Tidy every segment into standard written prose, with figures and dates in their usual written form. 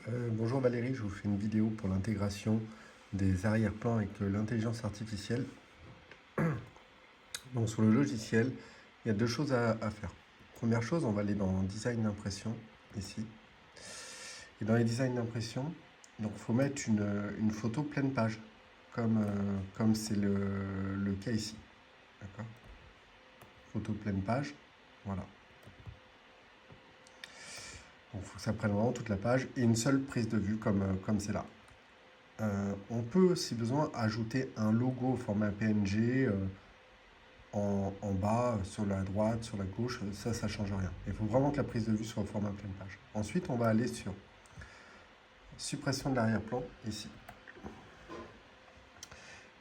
Bonjour Valérie, je vous fais une vidéo pour l'intégration des arrière-plans avec l'intelligence artificielle. Donc sur le logiciel, il y a deux choses à faire. Première chose, on va aller dans Design d'impression, ici. Et dans les designs d'impression, il faut mettre une photo pleine page, comme c'est le cas ici. D'accord. Photo pleine page, voilà. Donc il faut que ça prenne vraiment toute la page et une seule prise de vue comme c'est là. On peut, si besoin, ajouter un logo au format PNG en bas, sur la droite, sur la gauche. Ça ne change rien. Il faut vraiment que la prise de vue soit au format pleine page. Ensuite, on va aller sur suppression de l'arrière-plan, ici.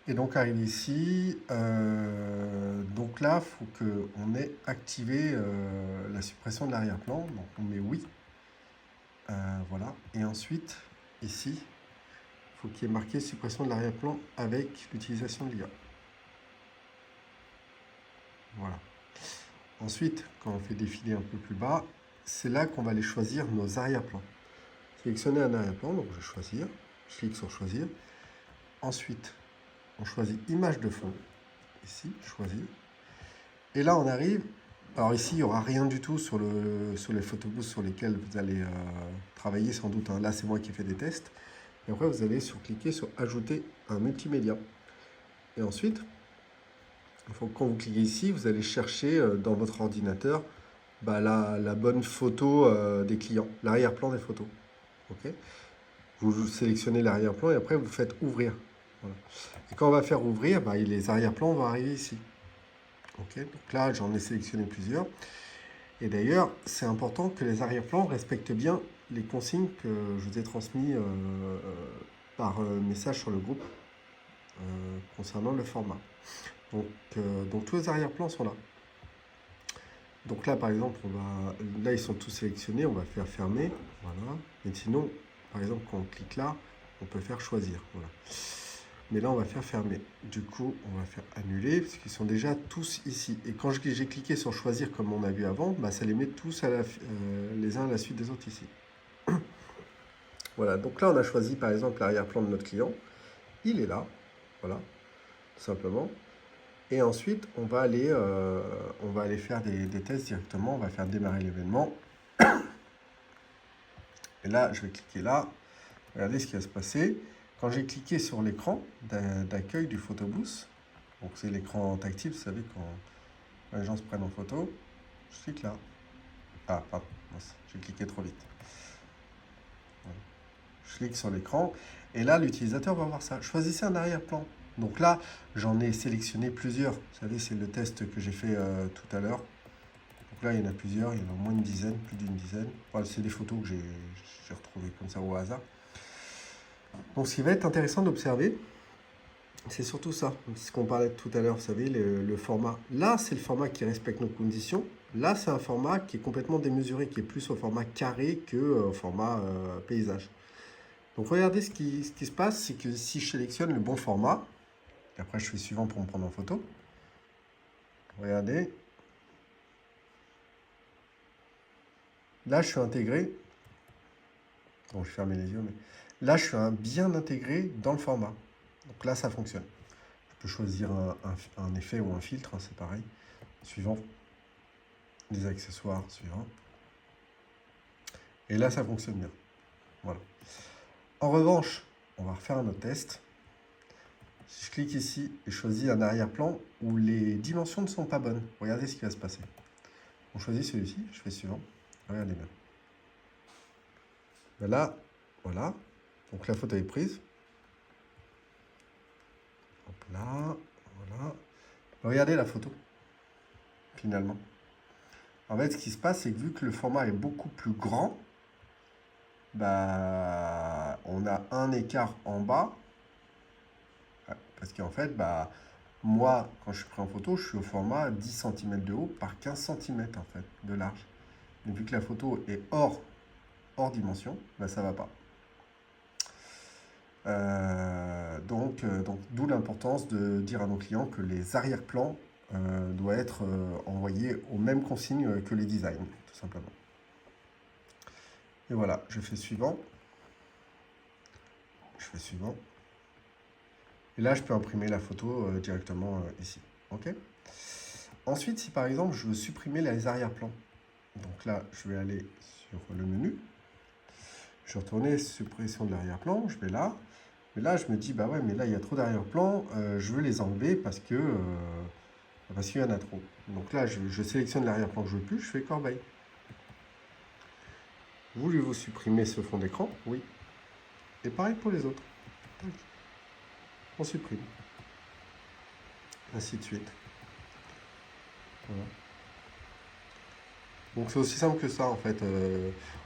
Et donc, arrivé ici, donc là, il faut qu'on ait activé la suppression de l'arrière-plan. Donc, on met oui. Voilà. Et ensuite, ici, il faut qu'il y ait marqué suppression de l'arrière-plan avec l'utilisation de l'IA. Voilà. Ensuite, quand on fait défiler un peu plus bas, c'est là qu'on va aller choisir nos arrière-plans. Sélectionner un arrière-plan, donc je vais choisir, je clique sur choisir. Ensuite, on choisit image de fond, ici, choisir. Et là, on arrive, alors ici, il n'y aura rien du tout sur les photobooths sur lesquels vous allez travailler sans doute, hein. Là, c'est moi qui ai fait des tests. Et après, vous allez cliquer sur ajouter un multimédia. Et ensuite, quand vous cliquez ici, vous allez chercher dans votre ordinateur la bonne photo des clients, l'arrière-plan des photos. Okay. Vous sélectionnez l'arrière-plan et après vous faites ouvrir. Voilà. Et quand on va faire ouvrir, les arrière-plans vont arriver ici. Okay. Donc là, j'en ai sélectionné plusieurs. Et d'ailleurs, c'est important que les arrière-plans respectent bien les consignes que je vous ai transmises par message sur le groupe concernant le format. Donc tous les arrière-plans sont là. Donc là, par exemple, là, ils sont tous sélectionnés, on va faire fermer, voilà. Et sinon, par exemple, quand on clique là, on peut faire choisir, voilà. Mais là, on va faire fermer. Du coup, on va faire annuler, parce qu'ils sont déjà tous ici. Et quand j'ai cliqué sur choisir, comme on a vu avant, ça les met tous les uns à la suite des autres ici. Voilà, donc là, on a choisi, par exemple, l'arrière-plan de notre client. Il est là, voilà, tout simplement. Et ensuite, on va aller faire des tests directement. On va faire démarrer l'événement. Et là, je vais cliquer là. Regardez ce qui va se passer. Quand j'ai cliqué sur l'écran d'accueil du photobooth, donc c'est l'écran tactile, vous savez, quand les gens se prennent en photo, je clique là. Ah, pardon, j'ai cliqué trop vite. Voilà. Je clique sur l'écran. Et là, l'utilisateur va voir ça. Choisissez un arrière-plan. Donc là, j'en ai sélectionné plusieurs. Vous savez, c'est le test que j'ai fait tout à l'heure. Donc là, il y en a plusieurs. Il y en a au moins une dizaine, plus d'une dizaine. Enfin, c'est des photos que j'ai retrouvées comme ça au hasard. Donc ce qui va être intéressant d'observer, c'est surtout ça. Ce qu'on parlait tout à l'heure, vous savez, le format. Là, c'est le format qui respecte nos conditions. Là, c'est un format qui est complètement démesuré, qui est plus au format carré que au format paysage. Donc regardez ce qui se passe, c'est que si je sélectionne le bon format, et après je fais suivant pour me prendre en photo, regardez, là je suis intégré, bon je vais fermer les yeux, mais là je suis bien intégré dans le format. Donc là ça fonctionne. Je peux choisir un effet ou un filtre, hein, c'est pareil, suivant les accessoires suivants. Et là ça fonctionne bien. Voilà. En revanche, on va refaire un autre test. Si je clique ici et je choisis un arrière-plan où les dimensions ne sont pas bonnes, regardez ce qui va se passer. On choisit celui-ci, je fais suivant. Regardez bien. Là, voilà. Donc la photo est prise. Hop là, voilà. Regardez la photo, finalement. En fait, ce qui se passe, c'est que vu que le format est beaucoup plus grand, on a un écart en bas. Parce qu'en fait, moi, quand je suis pris en photo, je suis au format 10 cm de haut par 15 cm en fait, de large. Mais vu que la photo est hors dimension, ça ne va pas. Donc d'où l'importance de dire à nos clients que les arrière-plans doivent être envoyés aux mêmes consignes que les designs, tout simplement. Et voilà, je fais suivant. Je fais suivant. Et là, je peux imprimer la photo directement ici. OK. Ensuite, si par exemple, je veux supprimer les arrière-plans, donc là, je vais aller sur le menu. Je vais retourner suppression de l'arrière-plan. Je vais là. Mais là, je me dis, bah ouais, mais là, il y a trop d'arrière-plans. Je veux les enlever parce qu'il y en a trop. Donc là, je sélectionne l'arrière-plan que je veux plus. Je fais corbeille. Voulez-vous supprimer ce fond d'écran? Oui. Et pareil pour les autres. Tac. On supprime. Ainsi de suite. Voilà. Donc c'est aussi simple que ça en fait.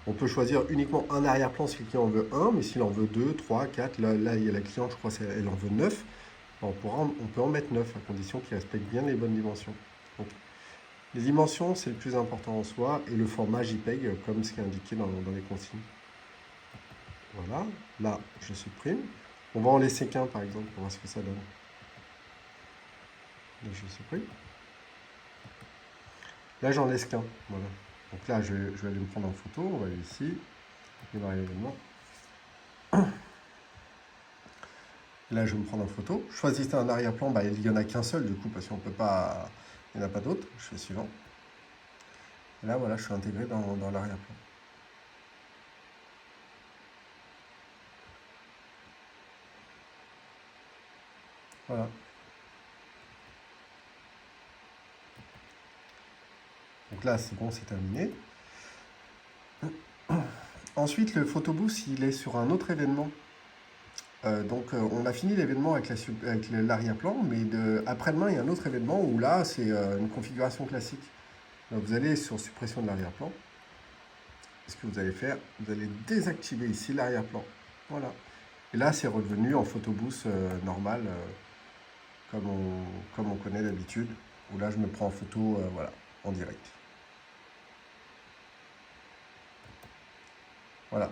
On peut choisir uniquement un arrière-plan si le client en veut un, mais s'il en veut deux, trois, quatre, là il y a la cliente, je crois qu'elle en veut 9. On peut en mettre 9 à condition qu'il respecte bien les bonnes dimensions. Donc, les dimensions, c'est le plus important en soi, et le format JPEG, comme ce qui est indiqué dans les consignes. Voilà, là je supprime. On va en laisser qu'un par exemple pour voir ce que ça donne. Là je supprime. Là j'en laisse qu'un. Voilà. Donc là je vais aller me prendre en photo, on va aller ici, démarrer l'événement. Là je vais me prendre en photo. Choisissez un arrière-plan, bah, il n'y en a qu'un seul du coup parce qu'on peut pas. Il n'y en a pas d'autres. Je fais suivant. Et là voilà, je suis intégré dans l'arrière-plan. Voilà. Donc là, c'est bon, c'est terminé. Ensuite, le photobooth, il est sur un autre événement. On a fini l'événement avec l'arrière-plan, mais après-demain, il y a un autre événement où là, c'est une configuration classique. Donc, vous allez sur suppression de l'arrière-plan. Ce que vous allez faire, vous allez désactiver ici l'arrière-plan. Voilà. Et là, c'est redevenu en photobooth normal, comme on connaît d'habitude, où là, je me prends en photo, voilà, en direct. Voilà.